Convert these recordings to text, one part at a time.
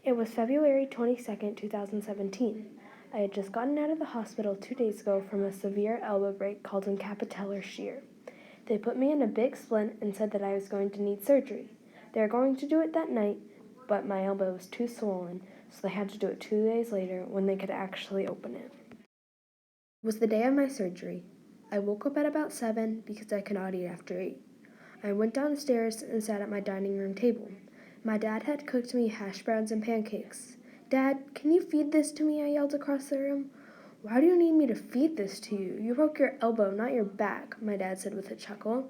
It was February 22nd, 2017. I had just gotten out of the hospital 2 days ago from a severe elbow break called capitellar shear. They put me in a big splint and said that I was going to need surgery. They were going to do it that night, but my elbow was too swollen, so they had to do it 2 days later when they could actually open it. It was the day of my surgery. I woke up at about 7 because I could not eat after 8. I went downstairs and sat at my dining room table. My dad had cooked me hash browns and pancakes. "Dad, can you feed this to me?" I yelled across the room. "Why do you need me to feed this to you? You broke your elbow, not your back," my dad said with a chuckle.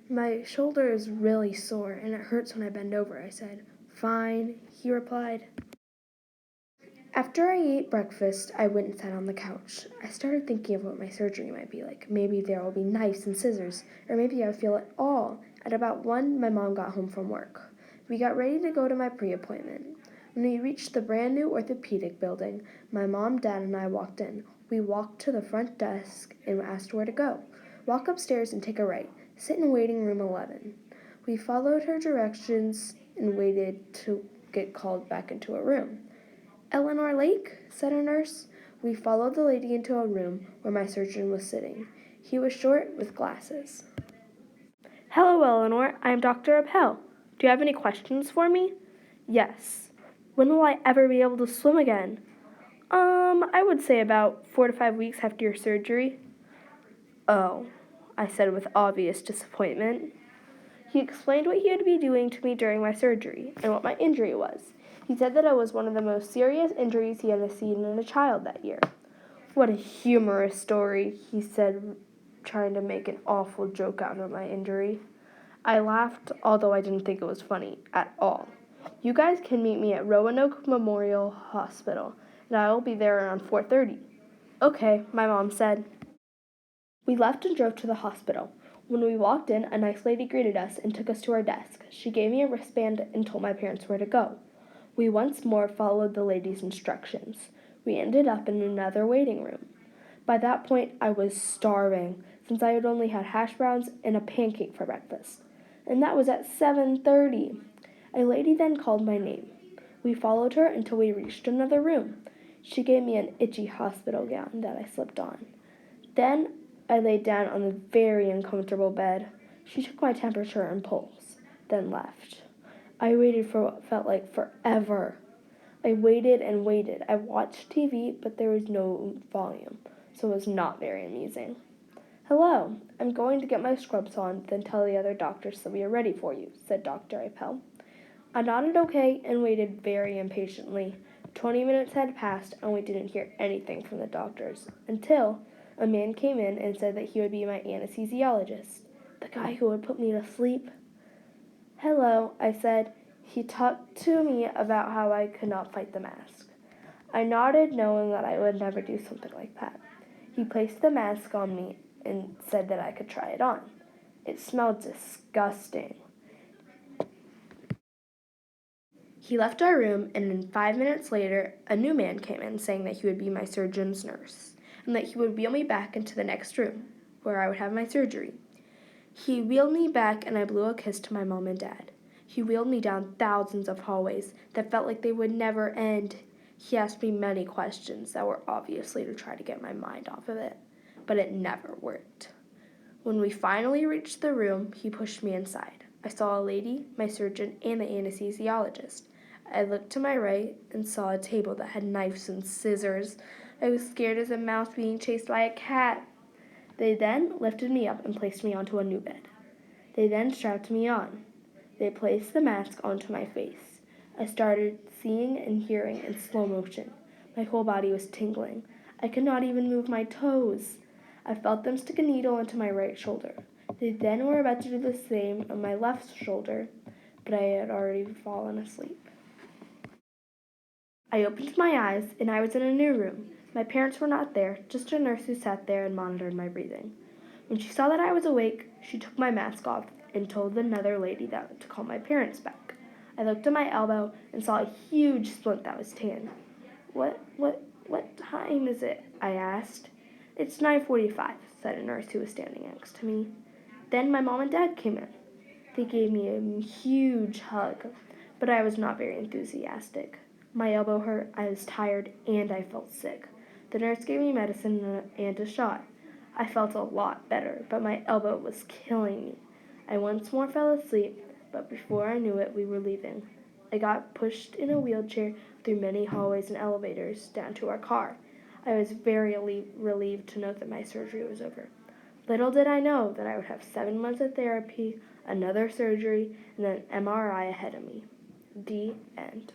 "My shoulder is really sore and it hurts when I bend over," I said. "Fine," he replied. After I ate breakfast, I went and sat on the couch. I started thinking of what my surgery might be like. Maybe there will be knives and scissors, or maybe I'll feel it all. At about 1, my mom got home from work. We got ready to go to my pre-appointment. When we reached the brand new orthopedic building, my mom, dad, and I walked in. We walked to the front desk and asked where to go. "Walk upstairs and take a right. Sit in waiting room 11. We followed her directions and waited to get called back into a room. "Eleanor Lake?" said a nurse. We followed the lady into a room where my surgeon was sitting. He was short with glasses. "Hello, Eleanor. I am Dr. Appel. Do you have any questions for me?" "Yes. When will I ever be able to swim again?" I would say about 4 to 5 weeks after your surgery." "Oh," I said with obvious disappointment. He explained what he would be doing to me during my surgery and what my injury was. He said that it was one of the most serious injuries he had seen in a child that year. "What a humorous story," he said, trying to make an awful joke out of my injury. I laughed, although I didn't think it was funny at all. "You guys can meet me at Roanoke Memorial Hospital, and I will be there around 4:30. "Okay," my mom said. We left and drove to the hospital. When we walked in, a nice lady greeted us and took us to our desk. She gave me a wristband and told my parents where to go. We once more followed the lady's instructions. We ended up in another waiting room. By that point, I was starving, since I had only had hash browns and a pancake for breakfast. And that was at 7:30. A lady then called my name. We followed her until we reached another room. She gave me an itchy hospital gown that I slipped on. Then I laid down on a very uncomfortable bed. She took my temperature and pulse, then left. I waited for what felt like forever. I waited and waited. I watched TV, but there was no volume, so it was not very amusing. "Hello, I'm going to get my scrubs on, then tell the other doctors that we are ready for you," said Dr. Appel. I nodded okay and waited very impatiently. 20 minutes had passed and we didn't hear anything from the doctors until a man came in and said that he would be my anesthesiologist, the guy who would put me to sleep. "Hello," I said. He talked to me about how I could not fight the mask. I nodded, knowing that I would never do something like that. He placed the mask on me and said that I could try it on. It smelled disgusting. He left our room, and 5 minutes later, a new man came in saying that he would be my surgeon's nurse, and that he would wheel me back into the next room, where I would have my surgery. He wheeled me back, and I blew a kiss to my mom and dad. He wheeled me down thousands of hallways that felt like they would never end. He asked me many questions that were obviously to try to get my mind off of it, but it never worked. When we finally reached the room, he pushed me inside. I saw a lady, my surgeon, and the anesthesiologist. I looked to my right and saw a table that had knives and scissors. I was scared as a mouse being chased by a cat. They then lifted me up and placed me onto a new bed. They then strapped me on. They placed the mask onto my face. I started seeing and hearing in slow motion. My whole body was tingling. I could not even move my toes. I felt them stick a needle into my right shoulder. They then were about to do the same on my left shoulder, but I had already fallen asleep. I opened my eyes, and I was in a new room. My parents were not there, just a nurse who sat there and monitored my breathing. When she saw that I was awake, she took my mask off and told another lady to call my parents back. I looked at my elbow and saw a huge splint that was tan. What time is it?" I asked. "It's 9:45, said a nurse who was standing next to me. Then my mom and dad came in. They gave me a huge hug, but I was not very enthusiastic. My elbow hurt, I was tired, and I felt sick. The nurse gave me medicine and a shot. I felt a lot better, but my elbow was killing me. I once more fell asleep, but before I knew it, we were leaving. I got pushed in a wheelchair through many hallways and elevators down to our car. I was very relieved to know that my surgery was over. Little did I know that I would have 7 months of therapy, another surgery, and an MRI ahead of me. The end.